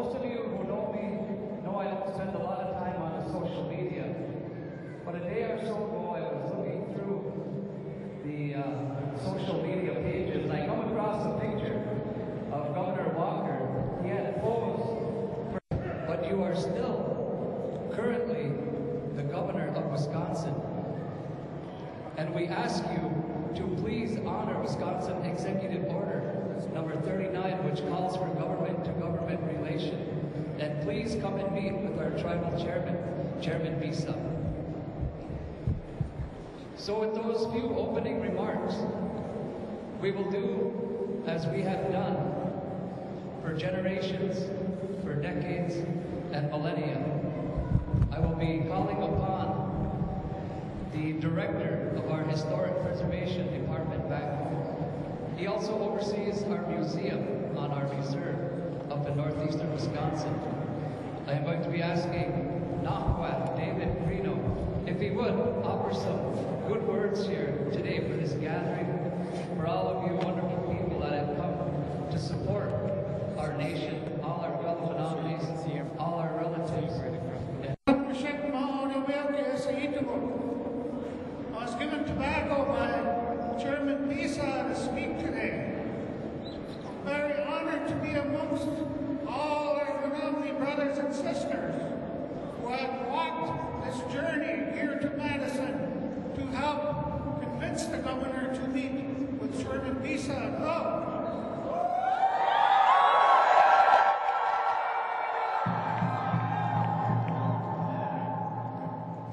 most of you who know me know I don't spend a lot of time on the social media. But a day or so ago, I was looking through the social media pages, and I come across a picture of Governor Walker. He had posed, but you are still currently the governor of Wisconsin. And we ask you to please honor Wisconsin Executive Order number 39, which calls for government-to-government relation. And please come and meet with our tribal chairman, Chairman Bisa. So with those few opening remarks, we will do as we have done for generations, for decades, and millennia. I will be calling upon the director of our Historic Preservation Department back home. He also oversees our museum on our reserve up in northeastern Wisconsin. I am going to be asking Nahwat David Reno if he would offer some good words here today for this gathering, for all of you wonderful people that have come to support our nation, all our fellow Menominees, all our relatives. I was given tobacco by Chairman Bisa to speak today. I'm very honored to be amongst all our Menominee brothers and sisters who have walked this journey here to Madison to help convince the governor to meet with Chairman Bisa. No.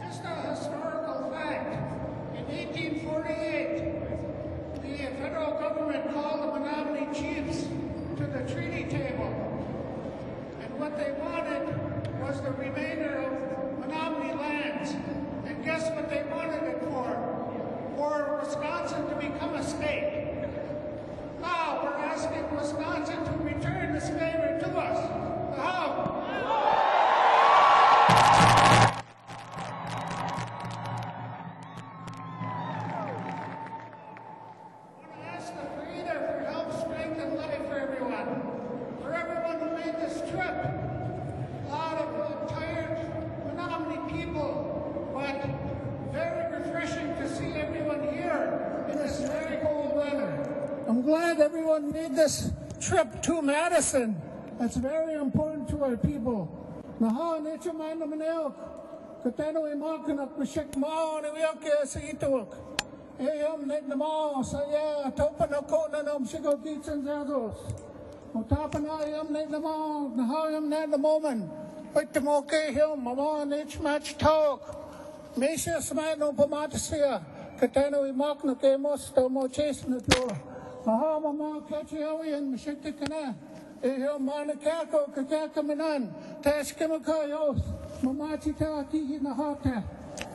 Just a historical fact. In 1848, the federal government called the Menominee chiefs to the treaty table. And what they wanted was the remainder of Menominee lands. And guess what they wanted it for? For Wisconsin to become a state. Now we're asking Wisconsin to return this favor to us. How? I'm glad everyone made this trip to Madison. That's very important to our people. Naha nature man manel katano imakan mashik ma ni wiake sa itok. Ayam net nama saya topan ako na nom sigo kitchen zados. Utapan ayam net nama naha ayam net the moment. Wait to moke him mama nature match talk. Mesha smano pamatasia katano imakan kemos tomo chase na to. Aha mama kachiawi and mashik kana. Ehyo manakako kakaka manan. Tashkamakayo. Mama chita ki nahata.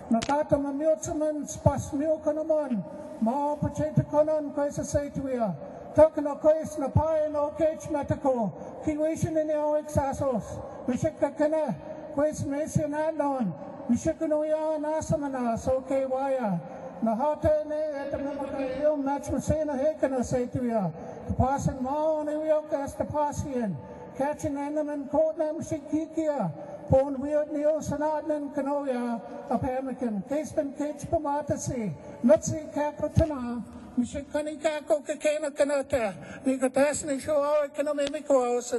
Nakata mamilsaman spas milk naman. Ma pacheta kanan kaisa saituia. Takana kais na pie no cage metako. Kiwishin in the oxasos. Mishika kana. Quis mesin anon. Mishikunoya nasamana. So waya. Nahata ne at the Mamakayo match Masena Hekana saituia. The passing ma on the Wiokas the Passian. Catching Enaman Kotnam Shikikia. Pon weird Neo Sanadnan Kanoya, a Pamican, Caseman Cage Pamatasi, Nutsi Kakotana, Mishikani Kako Kakana Kanata, Nikatasni Show Economicos,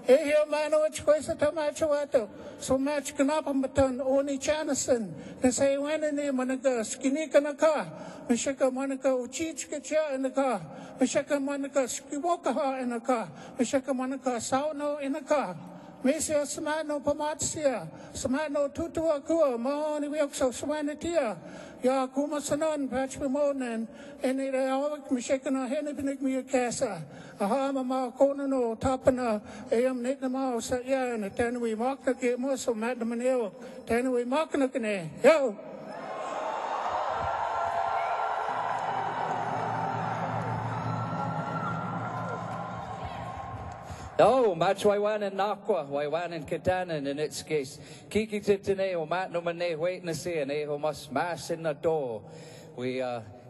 Ehio Manowich Quasata Machuato, so much Kanapamatan, Oni Chanison, they say when in the Monica, Skinny Kanaka, Mishaka Monica, Uchichka in the car, Mishaka Monica, Skiwokaha in the car, Mishaka Monica, Sauno in the car. Mesia Samano Pamatsia, Samano Tutuakua, Moni Wilkso Swanatia, Yakuma Sanon, Patchmonan, and it all Mishakana Hennepinik Miakasa, Ahama Konano, Tapana, Am Nitnamo, Satya, and then we mock the game also, Madam Manil, then we mock the yo. Oh, match Waiwan and Nakwa, Waiwan and Katanan in its case. Kiki Titine, O Menominee, waiting to see, and Eho must mass in the door. We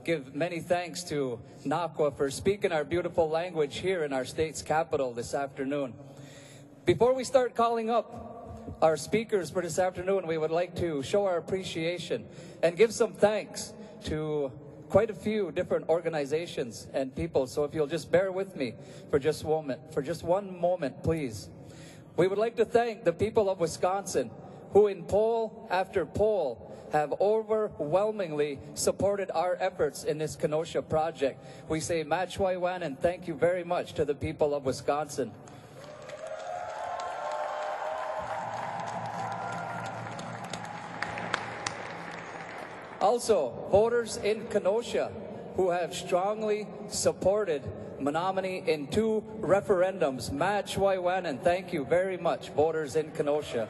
give many thanks to Nakwa for speaking our beautiful language here in our state's capital this afternoon. Before we start calling up our speakers for this afternoon, we would like to show our appreciation and give some thanks to quite a few different organizations and people. So if you'll just bear with me for just one moment, please. We would like to thank the people of Wisconsin who in poll after poll have overwhelmingly supported our efforts in this Kenosha project. We say Machwaiwan and thank you very much to the people of Wisconsin. Also, voters in Kenosha who have strongly supported Menominee in 2 referendums. Machwaiwan and thank you very much, voters in Kenosha.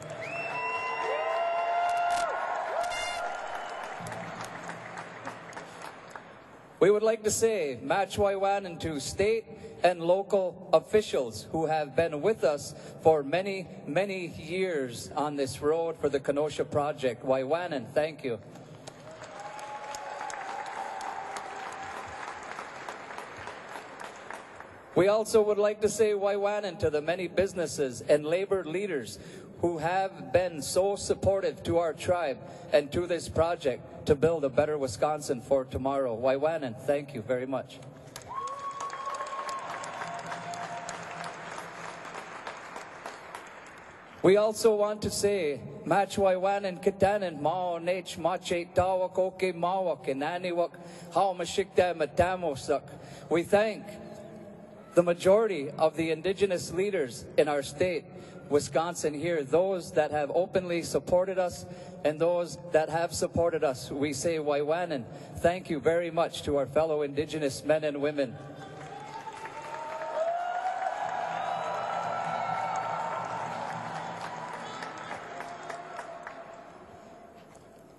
We would like to say Machwaiwan to state and local officials who have been with us for many, many years on this road for the Kenosha project. Waiwanan, thank you. We also would like to say Waiwanan to the many businesses and labor leaders who have been so supportive to our tribe and to this project to build a better Wisconsin for tomorrow. Waiwanan, thank you very much. We also want to say Machwaiwanan Kitanan Mao Nech Mache Tawak Oke Mawak and Aniwak How Mashikta Matamosak. We thank the majority of the indigenous leaders in our state, Wisconsin here, those that have openly supported us and those that have supported us. We say Waiwanan, thank you very much to our fellow indigenous men and women.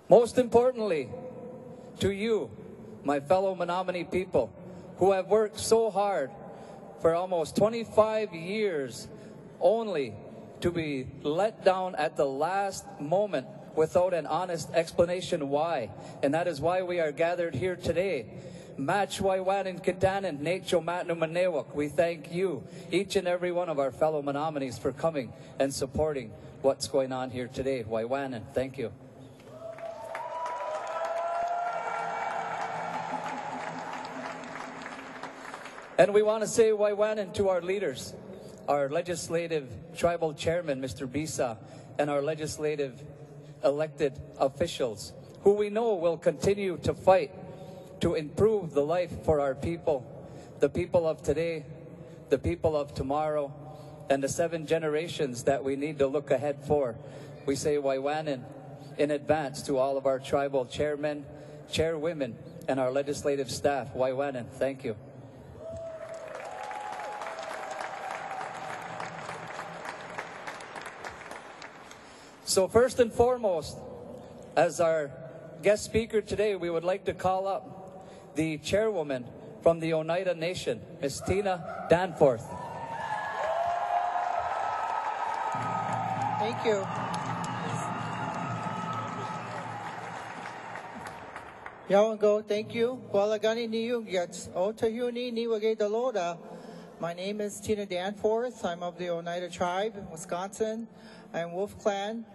Most importantly, to you, my fellow Menominee people, who have worked so hard for almost 25 years only to be let down at the last moment without an honest explanation why. And that is why we are gathered here today. Machwaiwanan Kitanan Nacho Menominee. We thank you, each and every one of our fellow Menominees, for coming and supporting what's going on here today. Waiwanan, thank you. And we want to say Waiwanan to our leaders, our legislative tribal chairman, Mr. Bisa, and our legislative elected officials, who we know will continue to fight to improve the life for our people, the people of today, the people of tomorrow, and the 7 generations that we need to look ahead for. We say Waiwanan in advance to all of our tribal chairmen, chairwomen, and our legislative staff. Waiwanan, thank you. So first and foremost, as our guest speaker today, we would like to call up the chairwoman from the Oneida Nation, Ms. Tina Danforth. Thank you. Yawango, thank you. Walagani niyugets, otayuni niwage daloda. My name is Tina Danforth. I'm of the Oneida tribe in Wisconsin. I am Wolf Clan,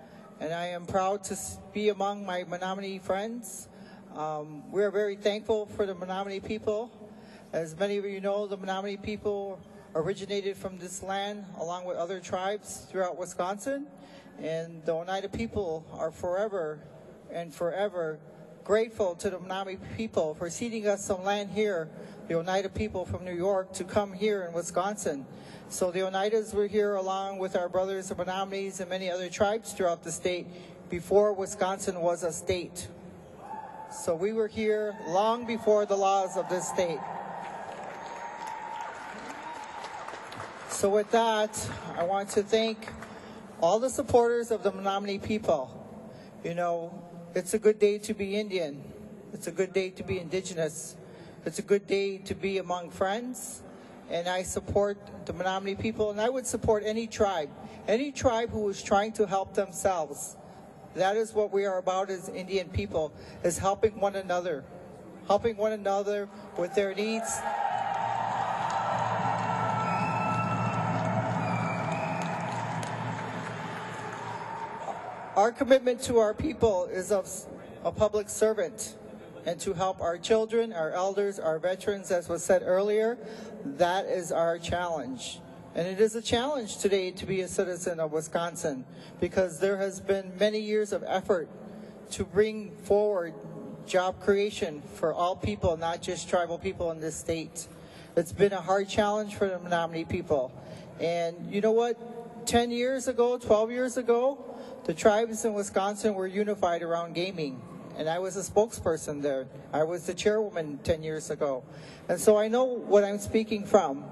and I am proud to be among my Menominee friends. We are very thankful for the Menominee people. As many of you know, the Menominee people originated from this land along with other tribes throughout Wisconsin, and the Oneida people are forever and forever grateful to the Menominee people for ceding us some land here, the Oneida people from New York, to come here in Wisconsin. So the Oneidas were here along with our brothers, the Menominees, and many other tribes throughout the state before Wisconsin was a state. So we were here long before the laws of this state. So with that, I want to thank all the supporters of the Menominee people. You know, it's a good day to be Indian. It's a good day to be Indigenous. It's a good day to be among friends. And I support the Menominee people, and I would support any tribe who is trying to help themselves. That is what we are about as Indian people, is helping one another with their needs. I Our commitment to our people is of a public servant, and to help our children, our elders, our veterans, as was said earlier. That is our challenge. And it is a challenge today to be a citizen of Wisconsin, because there has been many years of effort to bring forward job creation for all people, not just tribal people in this state. It's been a hard challenge for the Menominee people. And you know what? 10 years ago, 12 years ago, the tribes in Wisconsin were unified around gaming. And I was a spokesperson there. I was the chairwoman 10 years ago. And so I know what I'm speaking from.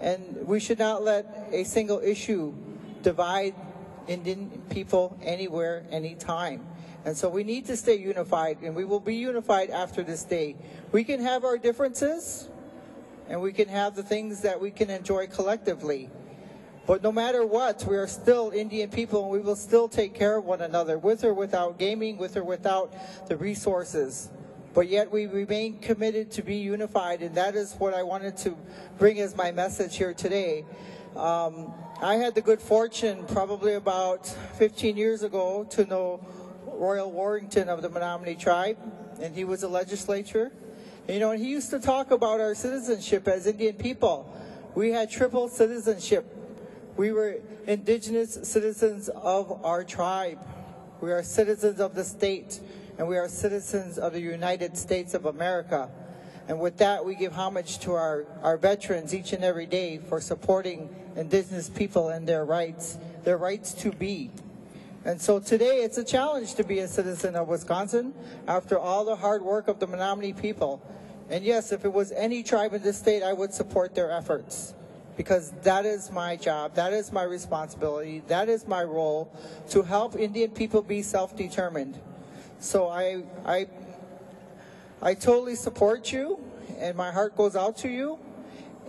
And we should not let a single issue divide Indian people anywhere, anytime. And so we need to stay unified, and we will be unified after this day. We can have our differences, and we can have the things that we can enjoy collectively. But no matter what, we are still Indian people, and we will still take care of one another, with or without gaming, with or without the resources. But yet we remain committed to be unified, and that is what I wanted to bring as my message here today. I had the good fortune, probably about 15 years ago, to know Royal Warrington of the Menominee tribe, and he was a legislator. And, you know, and he used to talk about our citizenship as Indian people. We had triple citizenship. We were indigenous citizens of our tribe. We are citizens of the state, and we are citizens of the United States of America. And with that, we give homage to our veterans each and every day for supporting indigenous people and their rights to be. And so today, it's a challenge to be a citizen of Wisconsin after all the hard work of the Menominee people. And yes, if it was any tribe in this state, I would support their efforts, because that is my job, that is my responsibility, that is my role, to help Indian people be self-determined. So I totally support you, and my heart goes out to you.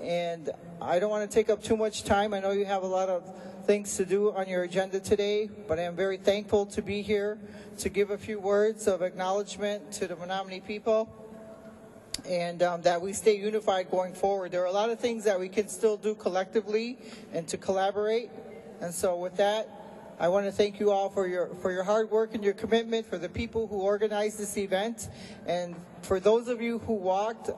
And I don't want to take up too much time. I know you have a lot of things to do on your agenda today, but I am very thankful to be here to give a few words of acknowledgement to the Menominee people, and that we stay unified going forward. There are a lot of things that we can still do collectively and to collaborate. And so with that, I want to thank you all for your hard work and your commitment, for the people who organized this event, and for those of you who walked.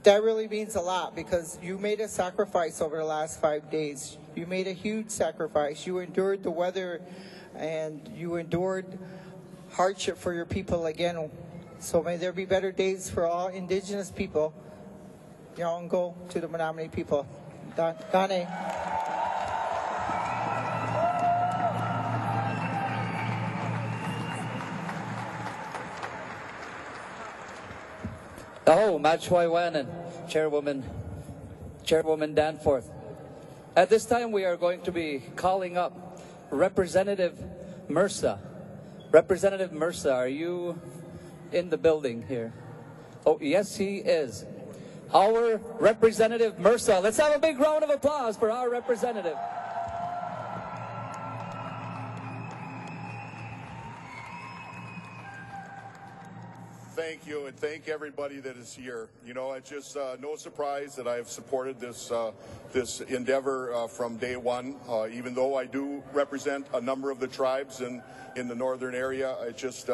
That really means a lot, because you made a sacrifice over the last 5 days. You made a huge sacrifice. You endured the weather, and you endured hardship for your people again. So may there be better days for all indigenous people. Yaongo to the Menominee people. Dane. Oh, Machwai Wan and Chairwoman Danforth. At this time, we are going to be calling up Representative Mursa. Representative Mursa, are you in the building here? Oh, yes, he is. Our Representative Mursa. Let's have a big round of applause for our representative. Thank you, and thank everybody that is here. You know, it's just no surprise that I have supported this this endeavor from day one. Even though I do represent a number of the tribes in the northern area, it just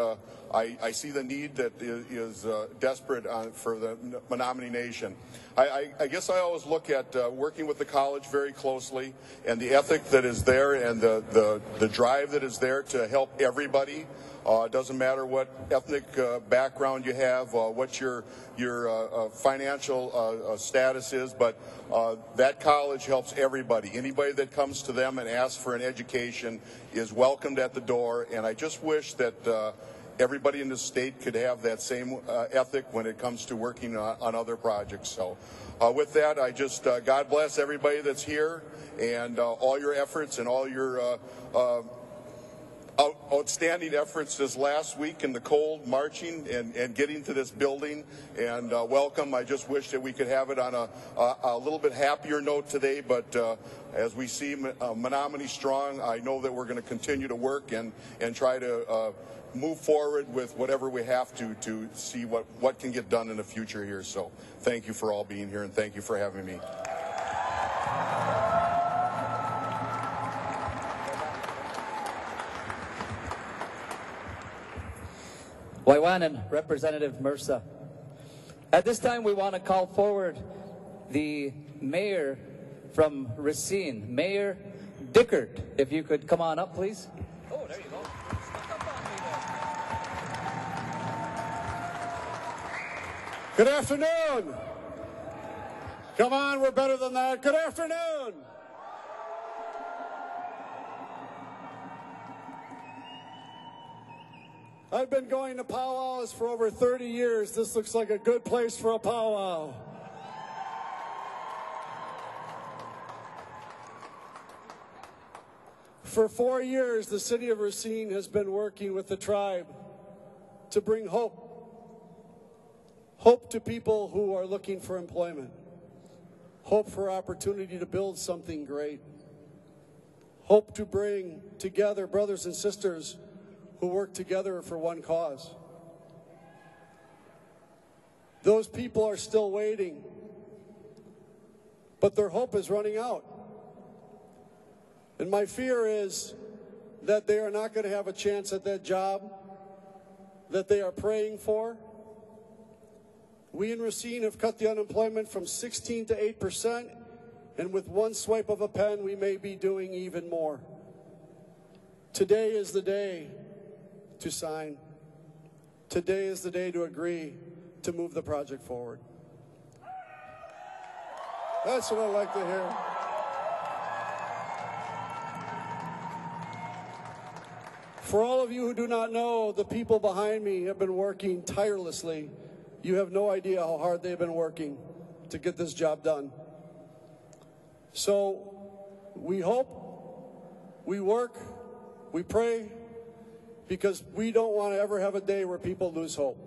I see the need that is desperate for the Menominee Nation. I guess I always look at working with the college very closely, and the ethic that is there, and the drive that is there to help everybody. It doesn't matter what ethnic background you have, what your financial status is, but that college helps everybody. Anybody that comes to them and asks for an education is welcomed at the door, and I just wish that everybody in the state could have that same ethic when it comes to working on other projects. So with that, I just, God bless everybody that's here, and all your efforts and all your outstanding efforts this last week in the cold, marching and getting to this building, and welcome. I just wish that we could have it on a little bit happier note today, but as we see Menominee strong, I know that we're going to continue to work and try to move forward with whatever we have to see what can get done in the future here. So thank you for all being here, and thank you for having me. Waiwanan, Representative Mursa. At this time, we want to call forward the mayor from Racine, Mayor Dickert. If you could come on up, please. Oh, there you go. Snuck up on me there. Good afternoon. Come on, we're better than that. Good afternoon. I've been going to powwows for over 30 years. This looks like a good place for a powwow. For 4 years, the city of Racine has been working with the tribe to bring hope. Hope to people who are looking for employment. Hope for opportunity to build something great. Hope to bring together brothers and sisters who work together for one cause. Those people are still waiting, but their hope is running out. And my fear is that they are not going to have a chance at that job that they are praying for. We in Racine have cut the unemployment from 16 to 8%, and with one swipe of a pen, we may be doing even more. Today is the day to sign. Today is the day to agree to move the project forward. That's what I like to hear. For all of you who do not know, the people behind me have been working tirelessly. You have no idea how hard they've been working to get this job done. So we hope, we work, we pray, because we don't want to ever have a day where people lose hope.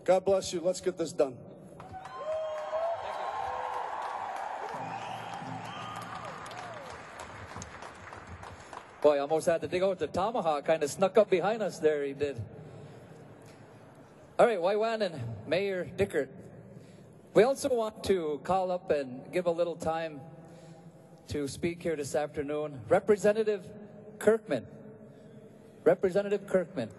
God bless you. Let's get this done. Boy, I almost had to dig out the tomahawk. Kind of snuck up behind us there, he did. All right, Waiwanan, Mayor Dickert. We also want to call up and give a little time to speak here this afternoon. Representative Kirkman. Representative Kirkman.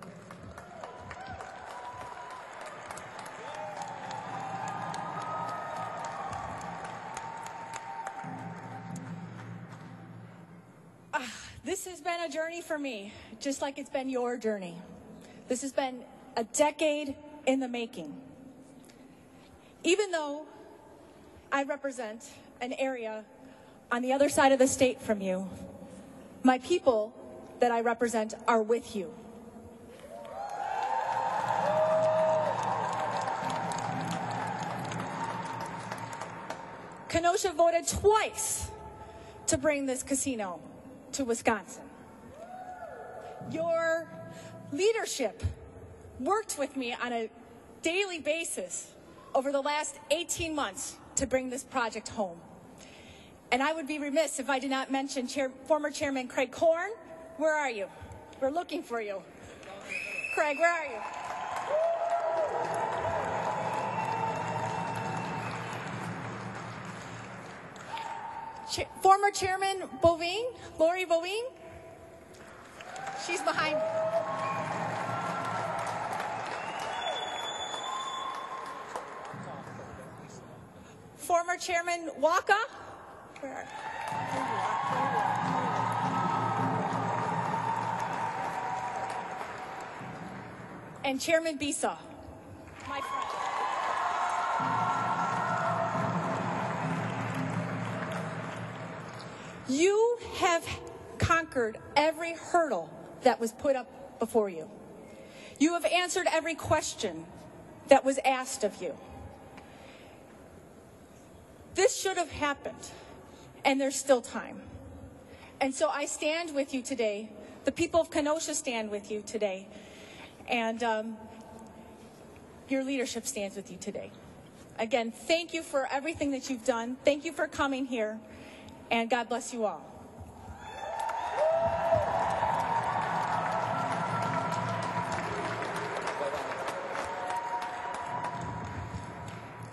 This has been a journey for me, just like it's been your journey. This has been a decade in the making. Even though I represent an area on the other side of the state from you, my people that I represent are with you. Kenosha voted twice to bring this casino to Wisconsin. Your leadership worked with me on a daily basis over the last 18 months to bring this project home. And I would be remiss if I did not mention former Chairman Craig Korn. Where are you? We're looking for you. Craig, where are you? Former Chairman Bovine, Lori Bovine. She's behind me. Former Chairman Waka. Where are you? And Chairman Bisa, my friend. You have conquered every hurdle that was put up before you. You have answered every question that was asked of you. This should have happened, and there's still time. And so I stand with you today. The people of Kenosha stand with you today. And your leadership stands with you today. Again, thank you for everything that you've done. Thank you for coming here. And God bless you all.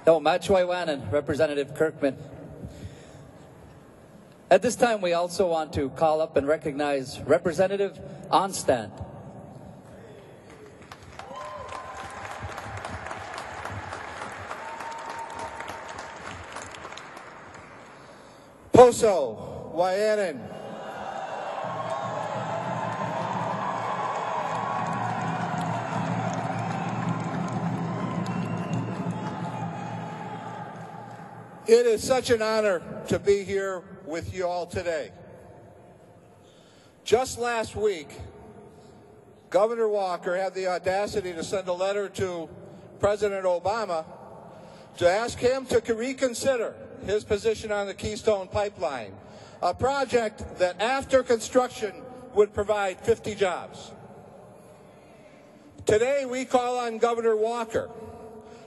No, Matt Waiwanan, Representative Kirkman. At this time, we also want to call up and recognize Representative Onstand. Toso, Wyanan. It is such an honor to be here with you all today. Just last week, Governor Walker had the audacity to send a letter to President Obama to ask him to reconsider his position on the Keystone Pipeline, a project that after construction would provide 50 jobs. Today, we call on Governor Walker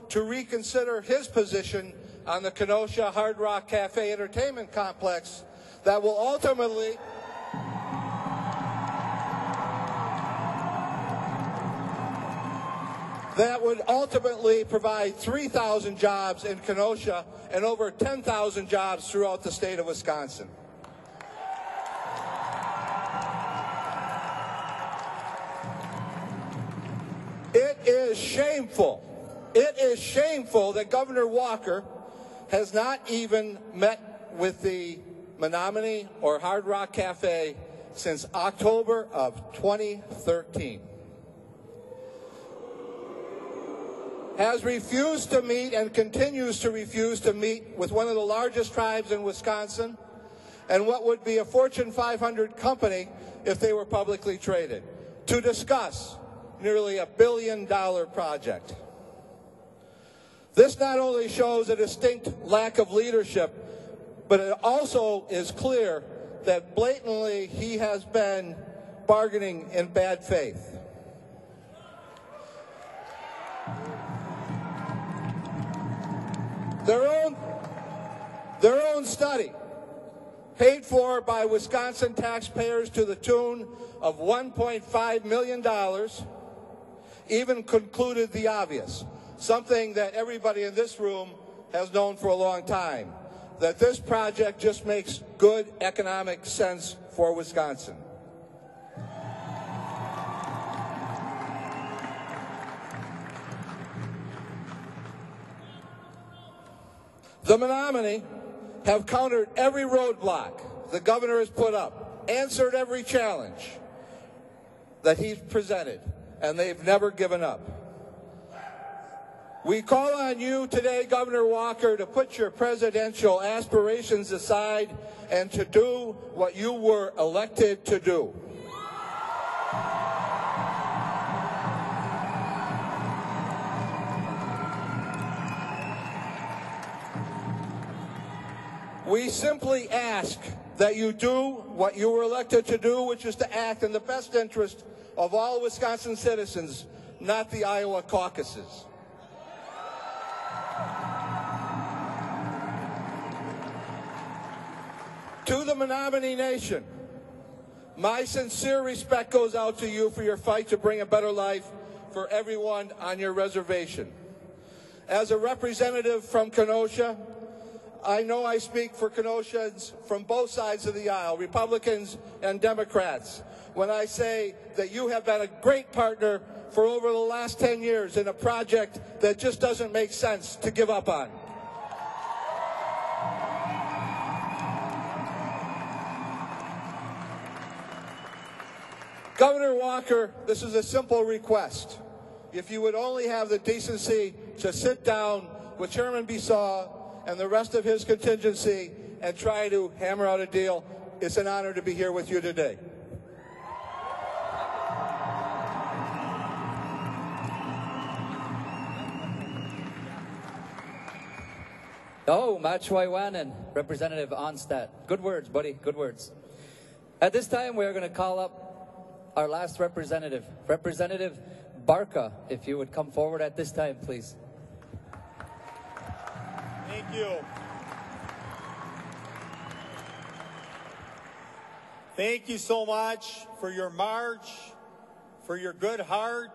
to reconsider his position on the Kenosha Hard Rock Cafe Entertainment Complex that will ultimately provide 3,000 jobs in Kenosha and over 10,000 jobs throughout the state of Wisconsin. It is shameful that Governor Walker has not even met with the Menominee or Hard Rock Cafe since October of 2013. Has refused to meet and continues to refuse to meet with one of the largest tribes in Wisconsin and what would be a Fortune 500 company if they were publicly traded to discuss nearly $1 billion project. This not only shows a distinct lack of leadership, but it also is clear that blatantly he has been bargaining in bad faith. Their own study, paid for by Wisconsin taxpayers to the tune of $1.5 million, even concluded the obvious, something that everybody in this room has known for a long time, that this project just makes good economic sense for Wisconsin. The Menominee have countered every roadblock the governor has put up, answered every challenge that he's presented, and they've never given up. We call on you today, Governor Walker, to put your presidential aspirations aside and to do what you were elected to do. We simply ask that you do what you were elected to do, which is to act in the best interest of all Wisconsin citizens, not the Iowa caucuses. To the Menominee Nation, my sincere respect goes out to you for your fight to bring a better life for everyone on your reservation. As a representative from Kenosha, I know I speak for Kenoshans from both sides of the aisle, Republicans and Democrats, when I say that you have been a great partner for over the last 10 years in a project that just doesn't make sense to give up on. Governor Walker, this is a simple request. If you would only have the decency to sit down with Chairman Bissaw and the rest of his contingency and try to hammer out a deal, it's an honor to be here with you today. Oh, Machwaiwanan, Representative Onstadt. Good words, buddy, good words. At this time, we're going to call up our last representative, Representative Barca, if you would come forward at this time, please. Thank you. Thank you so much for your march, for your good heart,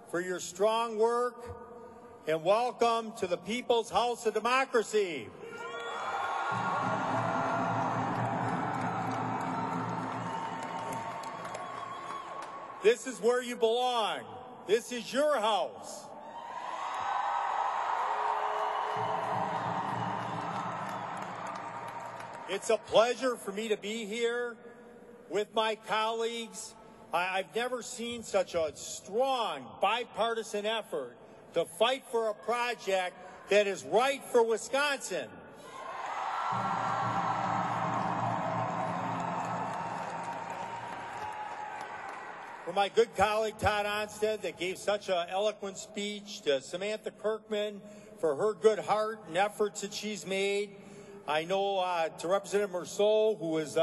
for your strong work, and welcome to the People's House of Democracy. This is where you belong. This is your house. It's a pleasure for me to be here with my colleagues. I've never seen such a strong bipartisan effort to fight for a project that is right for Wisconsin. For my good colleague Todd Onstead that gave such an eloquent speech, to Samantha Kirkman for her good heart and efforts that she's made. I know to Representative Merceau, who has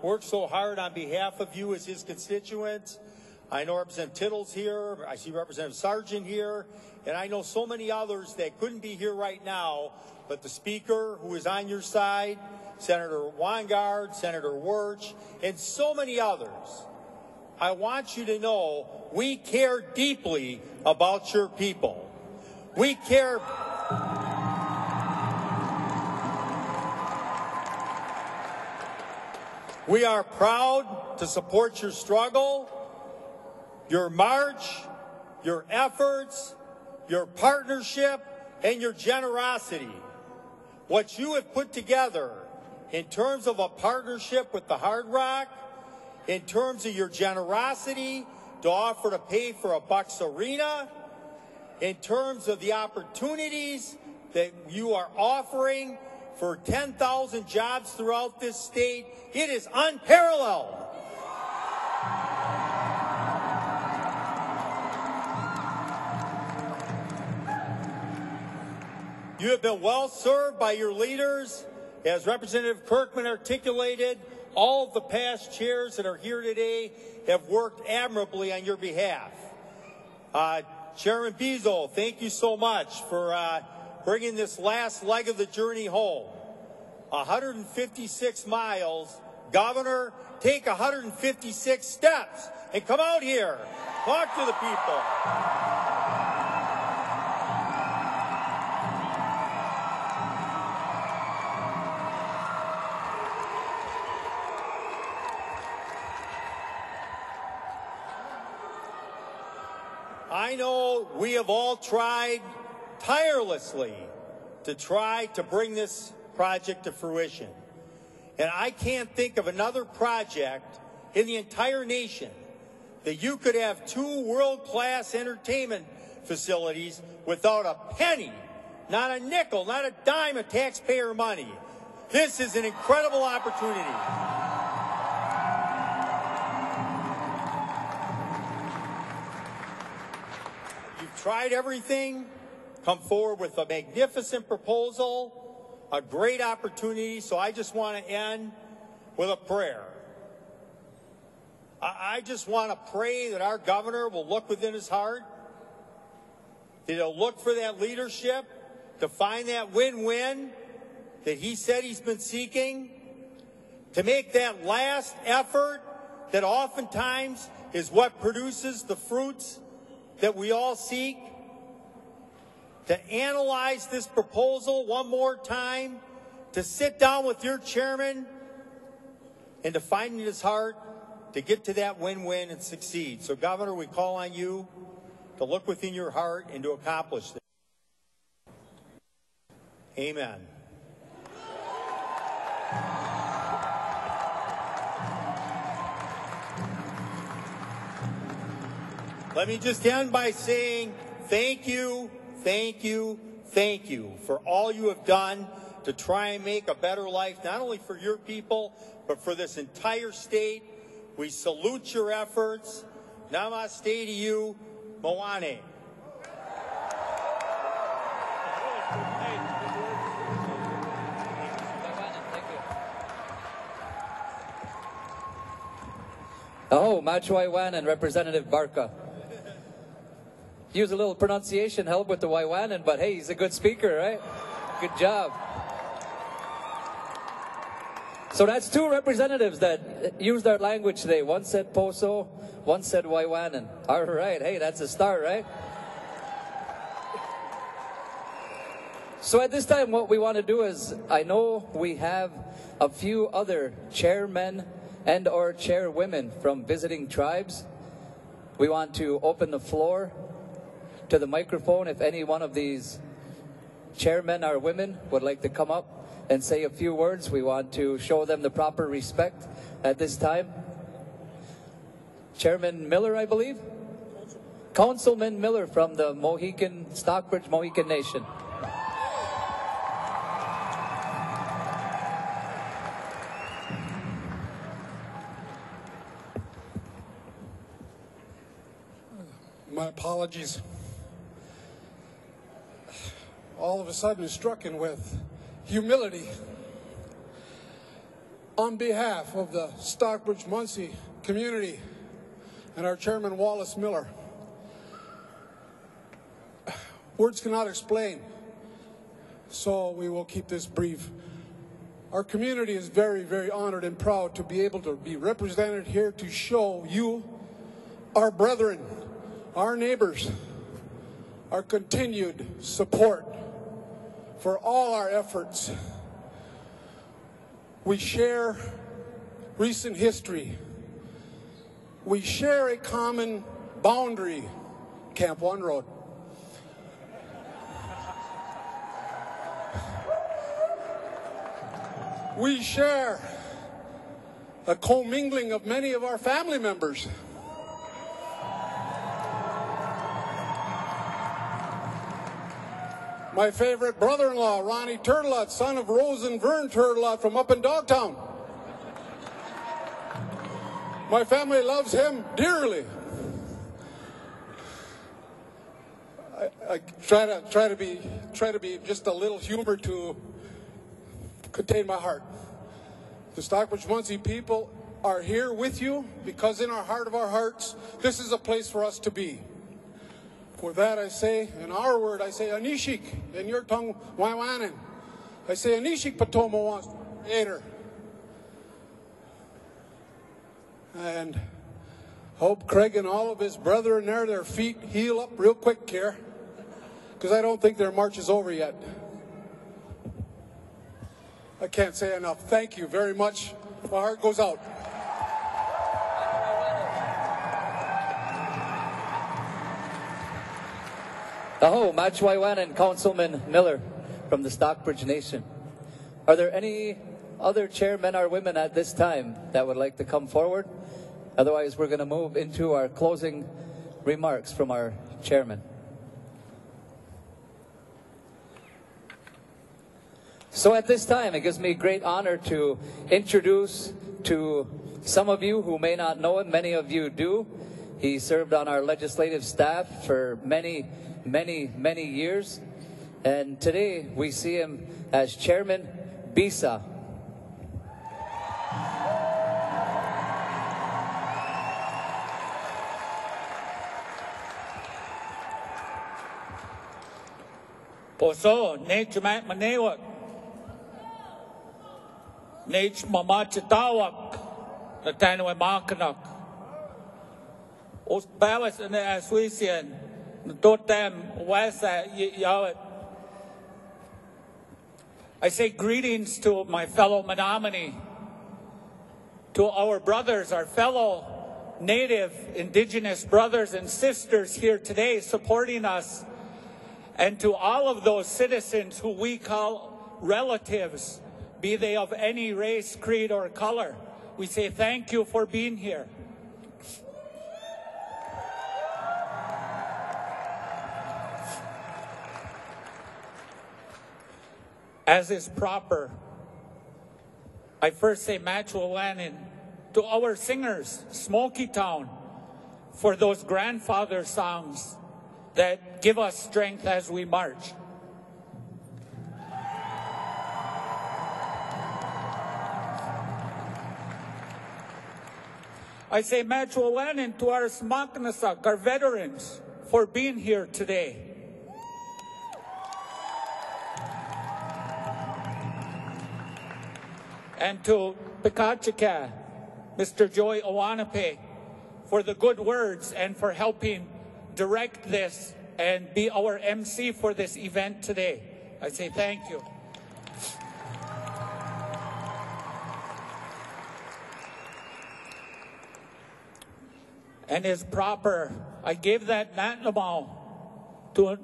worked so hard on behalf of you as his constituent. I know Representative Tittle's here. I see Representative Sargent here. And I know so many others that couldn't be here right now, but the Speaker, who is on your side, Senator Weingard, Senator Wirch, and so many others. I want you to know we care deeply about your people. We care. We are proud to support your struggle, your march, your efforts, your partnership, and your generosity. What you have put together in terms of a partnership with the Hard Rock, in terms of your generosity to offer to pay for a Bucks Arena, in terms of the opportunities that you are offering for 10,000 jobs throughout this state, it is unparalleled. You have been well served by your leaders. As Representative Kirkman articulated, all of the past chairs that are here today have worked admirably on your behalf. Chairman Bezo, thank you so much for bringing this last leg of the journey home. 156 miles. Governor, take 156 steps and come out here. Talk to the people. I know we have all tried tirelessly to try to bring this project to fruition. And I can't think of another project in the entire nation that you could have two world-class entertainment facilities without a penny, not a nickel, not a dime of taxpayer money. This is an incredible opportunity. Tried everything, come forward with a magnificent proposal, a great opportunity. So I just want to end with a prayer. I just want to pray that our governor will look within his heart, that he'll look for that leadership to find that win-win that he said he's been seeking, to make that last effort that oftentimes is what produces the fruits that we all seek, to analyze this proposal one more time, to sit down with your chairman, and to find in his heart to get to that win-win and succeed. So, Governor, we call on you to look within your heart and to accomplish this. Amen. Let me just end by saying thank you, thank you, thank you for all you have done to try and make a better life, not only for your people, but for this entire state. We salute your efforts. Namaste to you, Moane. Oh, Machwaiwanan, Representative Barca. Use a little pronunciation help with the Waiwanan, but hey, he's a good speaker, right? Good job. So that's two representatives that used our language today. One said Poso, one said Waiwanan. All right, hey, that's a start, right? So at this time, what we want to do is, I know we have a few other chairmen and or chairwomen from visiting tribes. We want to open the floor to the microphone if any one of these chairmen or women would like to come up and say a few words. We want to show them the proper respect at this time. Chairman Miller, I believe? Councilman Miller from the Stockbridge Mohican Nation. My apologies. All of a sudden stricken with humility. On behalf of the Stockbridge Muncie community and our chairman Wallace Miller, words cannot explain, so we will keep this brief. Our community is very, very honored and proud to be able to be represented here to show you, our brethren, our neighbors, our continued support for all our efforts. We share recent history. We share a common boundary, Camp One Road. We share a commingling of many of our family members. My favorite brother-in-law, Ronnie Turtelot, son of Rose and Vern Turtelot from up in Dogtown. My family loves him dearly. I try to be just a little humor to contain my heart. The Stockbridge Muncie people are here with you because in our heart of our hearts, this is a place for us to be. For that I say, in our word, I say Anishik, in your tongue, Waiwanan. I say Anishik Patomo wants creator. And hope Craig and all of his brethren there, their feet heal up real quick here, because I don't think their march is over yet. I can't say enough. Thank you very much. My heart goes out. Aho, Machwaiwan and Councilman Miller from the Stockbridge Nation. Are there any other chairmen or women at this time that would like to come forward? Otherwise, we're going to move into our closing remarks from our chairman. So at this time, it gives me great honor to introduce to some of you who may not know him, many of you do. He served on our legislative staff for many years. And today we see him as Chairman Bisa. Poso, Nate Manewak, Nate Mamachatawak, the Tanwe Makanak. Os Bawas and the Aswisian. I say greetings to my fellow Menominee, to our brothers, our fellow Native, Indigenous brothers and sisters here today supporting us, and to all of those citizens who we call relatives, be they of any race, creed, or color. We say thank you for being here. As is proper, I first say Machuawanin to our singers, Smoky Town, for those grandfather songs that give us strength as we march. I say Machuawanin to our Smaknasak, our veterans, for being here today. And to Pekachika, Mr. Joy Owanape, for the good words and for helping direct this and be our MC for this event today. I say thank you. And as proper, I gave that Natnamau to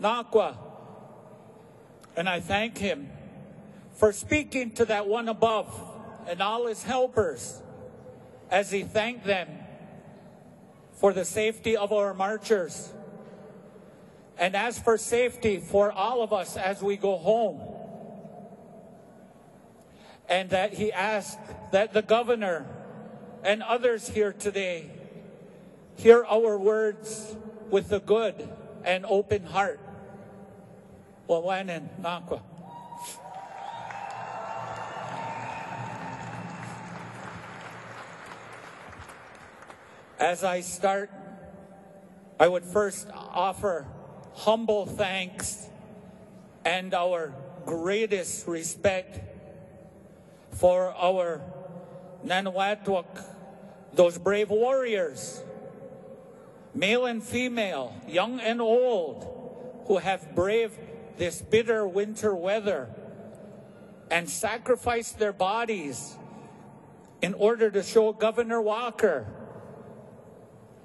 Nakwa, and I thank him for speaking to that one above and all his helpers as he thanked them for the safety of our marchers. And as for safety for all of us as we go home. And that he asked that the governor and others here today hear our words with a good and open heart. Wawanan nakwa. As I start, I would first offer humble thanks and our greatest respect for our Nanwatwak, those brave warriors, male and female, young and old, who have braved this bitter winter weather and sacrificed their bodies in order to show Governor Walker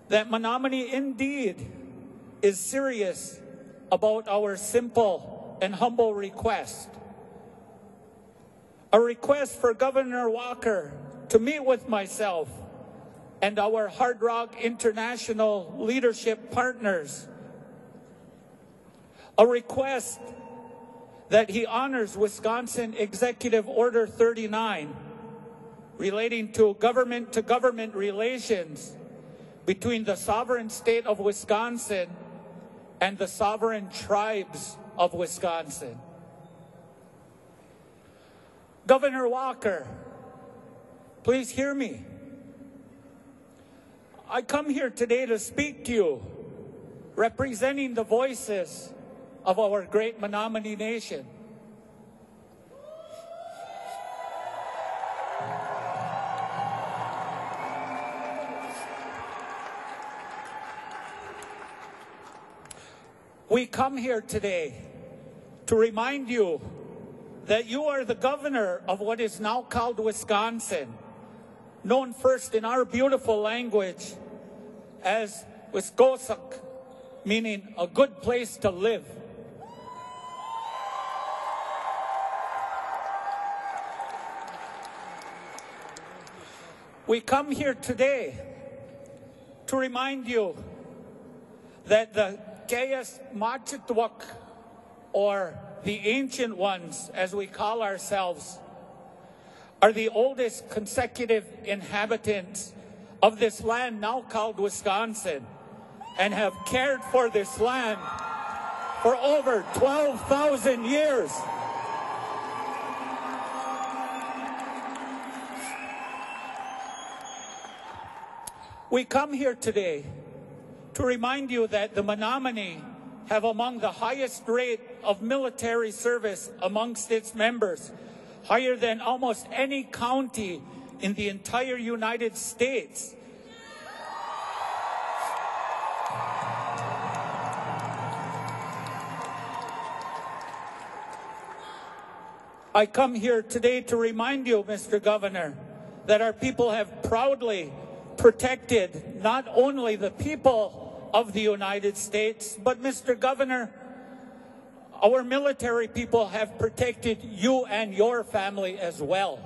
that Menominee indeed is serious about our simple and humble request. A request for Governor Walker to meet with myself and our Hard Rock International leadership partners. A request that he honors Wisconsin Executive Order 39 relating to government relations between the sovereign state of Wisconsin and the sovereign tribes of Wisconsin. Governor Walker, please hear me. I come here today to speak to you, representing the voices of our great Menominee nation. We come here today to remind you that you are the governor of what is now called Wisconsin, known first in our beautiful language as Wiscosak, meaning a good place to live. We come here today to remind you that the Kayas Machitwak, or the Ancient Ones, as we call ourselves, are the oldest consecutive inhabitants of this land now called Wisconsin, and have cared for this land for over 12,000 years. We come here today to remind you that the Menominee have among the highest rate of military service amongst its members, higher than almost any county in the entire United States. I come here today to remind you, Mr. Governor, that our people have proudly protected not only the people of the United States, but Mr. Governor, our military people have protected you and your family as well.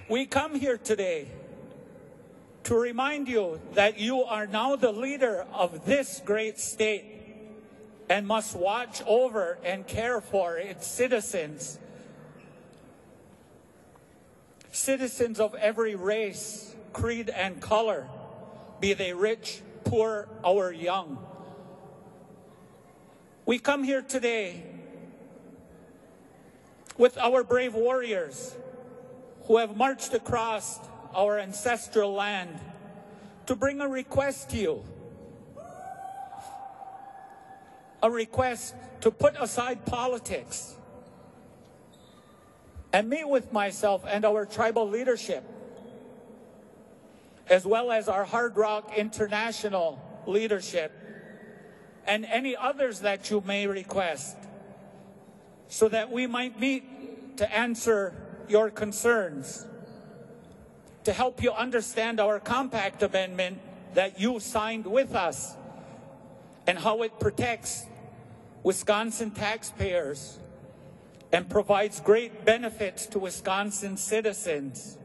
We come here today to remind you that you are now the leader of this great state and must watch over and care for its citizens. Citizens of every race, creed, and color, be they rich, poor, or young. We come here today with our brave warriors who have marched across our ancestral land to bring a request to you. A request to put aside politics and meet with myself and our tribal leadership, as well as our Hard Rock International leadership, and any others that you may request, so that we might meet to answer your concerns, to help you understand our compact amendment that you signed with us and how it protects Wisconsin taxpayers and provides great benefits to Wisconsin citizens.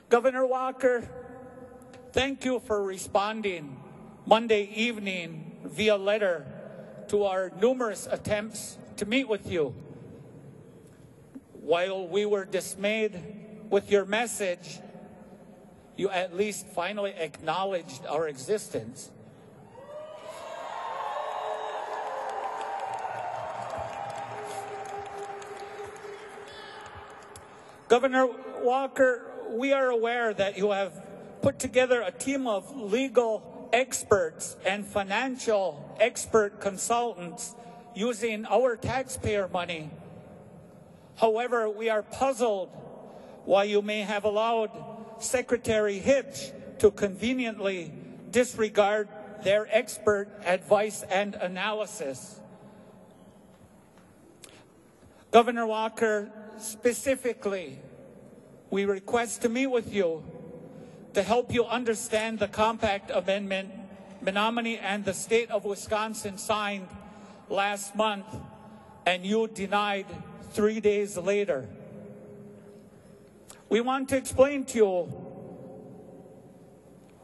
Governor Walker, thank you for responding Monday evening via letter to our numerous attempts to meet with you. While we were dismayed with your message, you at least finally acknowledged our existence. Governor Walker, we are aware that you have put together a team of legal experts and financial expert consultants using our taxpayer money. However, we are puzzled why you may have allowed Secretary Hitch to conveniently disregard their expert advice and analysis. Governor Walker, specifically, we request to meet with you to help you understand the compact amendment Menominee and the state of Wisconsin signed last month, and you denied 3 days later. We want to explain to you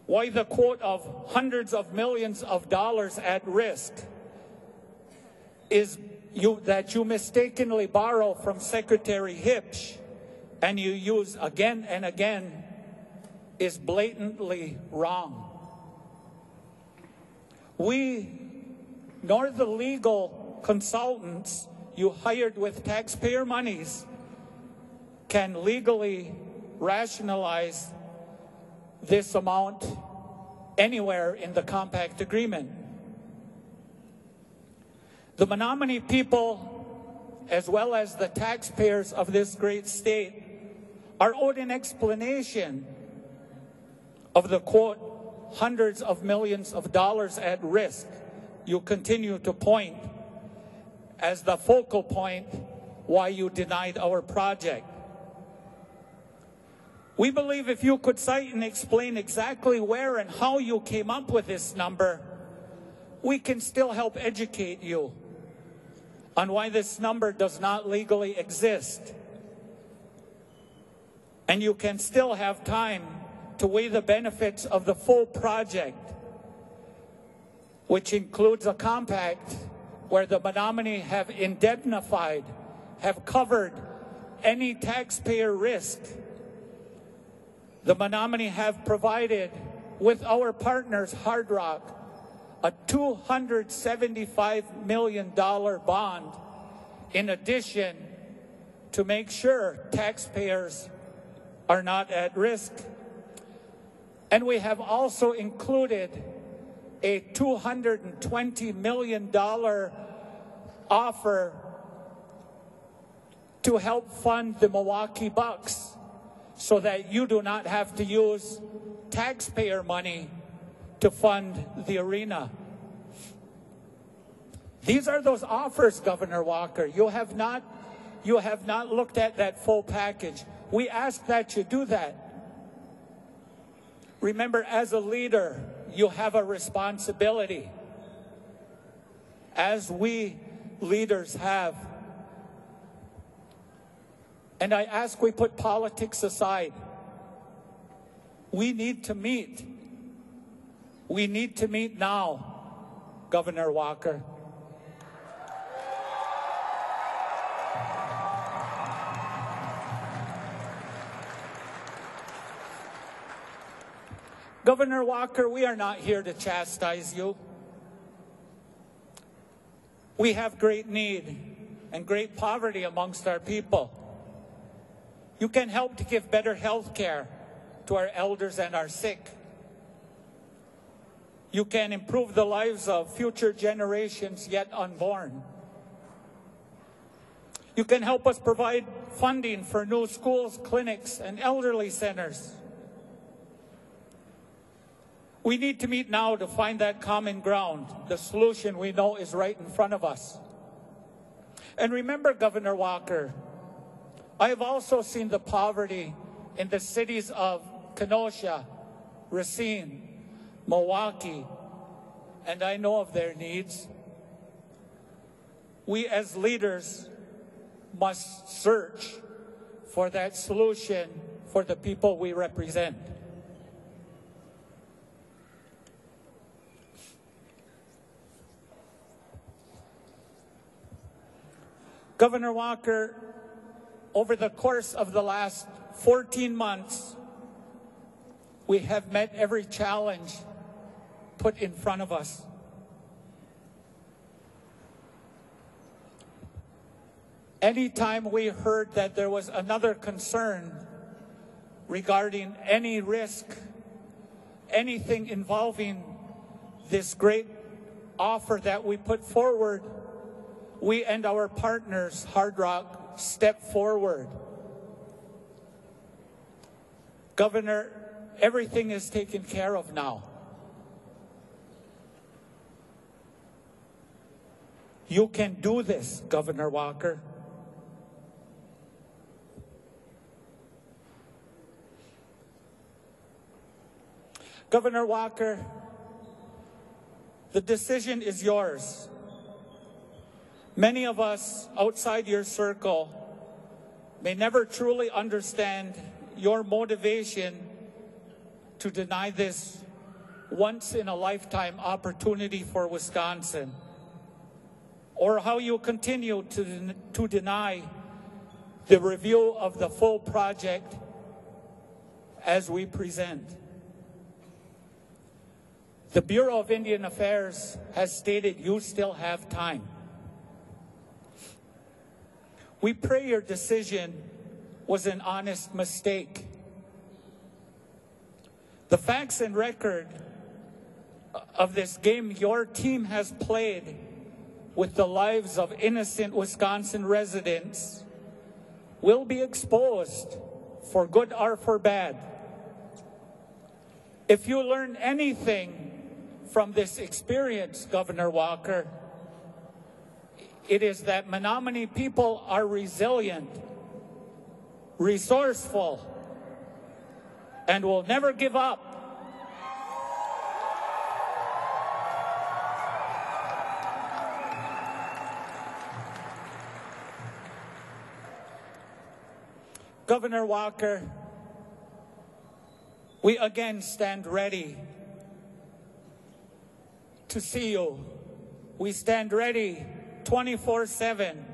why the quote of hundreds of millions of dollars at risk is that you mistakenly borrow from Secretary Hitch and you use again and again is blatantly wrong. We, nor the legal consultants you hired with taxpayer monies, can legally rationalize this amount anywhere in the compact agreement. The Menominee people, as well as the taxpayers of this great state, are owed an explanation of the, quote, hundreds of millions of dollars at risk you continue to point as the focal point why you denied our project. We believe if you could cite and explain exactly where and how you came up with this number, we can still help educate you on why this number does not legally exist. And you can still have time to weigh the benefits of the full project, which includes a compact where the Menominee have indemnified, have covered any taxpayer risk. The Menominee have provided, with our partners Hard Rock, a $275 million bond in addition to make sure taxpayers are not at risk. And we have also included a $220 million offer to help fund the Milwaukee Bucks so that you do not have to use taxpayer money to fund the arena. These are those offers, Governor Walker. You have not looked at that full package. We ask that you do that. Remember, as a leader, you have a responsibility, as we leaders have. And I ask we put politics aside. We need to meet. We need to meet now, Governor Walker. Governor Walker, we are not here to chastise you. We have great need and great poverty amongst our people. You can help to give better health care to our elders and our sick. You can improve the lives of future generations yet unborn. You can help us provide funding for new schools, clinics, and elderly centers. We need to meet now to find that common ground. The solution we know is right in front of us. And remember, Governor Walker, I have also seen the poverty in the cities of Kenosha Racine, Milwaukee, and I know of their needs. We as leaders must search for that solution for the people we represent. Governor Walker, over the course of the last 14 months, we have met every challenge put in front of us. Anytime we heard that there was another concern regarding any risk, anything involving this great offer that we put forward, we and our partners, Hard Rock, step forward. Governor, everything is taken care of now. You can do this, Governor Walker. Governor Walker, the decision is yours. Many of us outside your circle may never truly understand your motivation to deny this once-in-a-lifetime opportunity for Wisconsin, or how you continue to deny the review of the full project as we present. The Bureau of Indian Affairs has stated you still have time. We pray your decision was an honest mistake. The facts and record of this game your team has played with the lives of innocent Wisconsin residents will be exposed for good or for bad. If you learn anything from this experience, Governor Walker, it is that Menominee people are resilient, resourceful, and will never give up. Governor Walker, we again stand ready to see you. We stand ready 24/7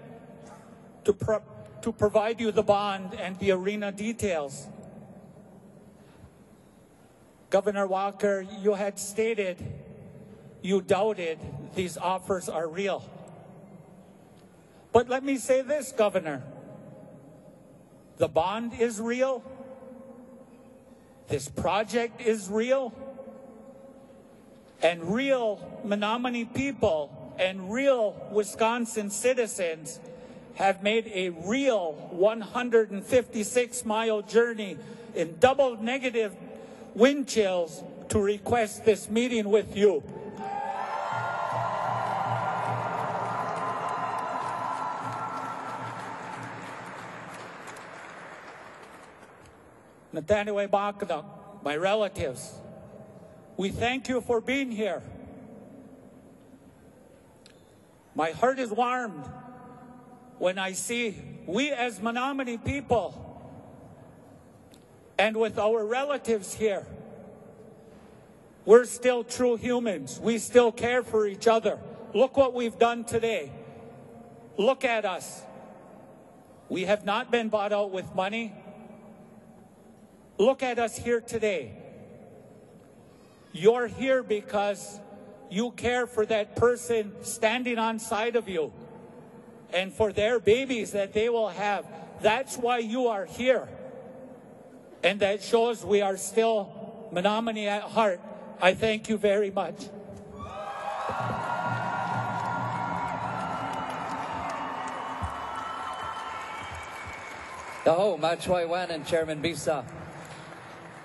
to provide you the bond and the arena details. Governor Walker, you had stated you doubted these offers are real. But let me say this, Governor. The bond is real. This project is real. And real Menominee people and real Wisconsin citizens have made a real 156-mile journey in double negative wind chills to request this meeting with you. Nataniwe Bakadak, my relatives, we thank you for being here. My heart is warmed when I see we as Menominee people and with our relatives here, we're still true humans. We still care for each other. Look what we've done today. Look at us. We have not been bought out with money. Look at us here today. You're here because you care for that person standing on side of you and for their babies that they will have. That's why you are here. And that shows we are still Menominee at heart. I thank you very much. Tahoe, Machwai Wan and Chairman Bisa.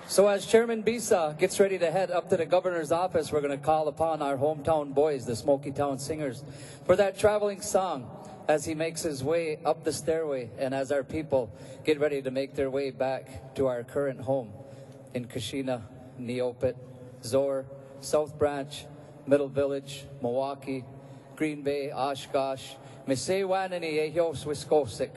So as Chairman Bisa gets ready to head up to the governor's office, we're going to call upon our hometown boys, the Smoky Town Singers, for that traveling song as he makes his way up the stairway and as our people get ready to make their way back to our current home in Kashina, Neopet, Zor, South Branch, Middle Village, Milwaukee, Green Bay, Oshkosh, Misewanani, Ehios, Wisconsin.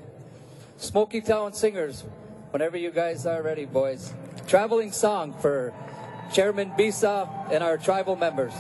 Smoky Town Singers, whenever you guys are ready, boys. Traveling song for Chairman Bisa and our tribal members.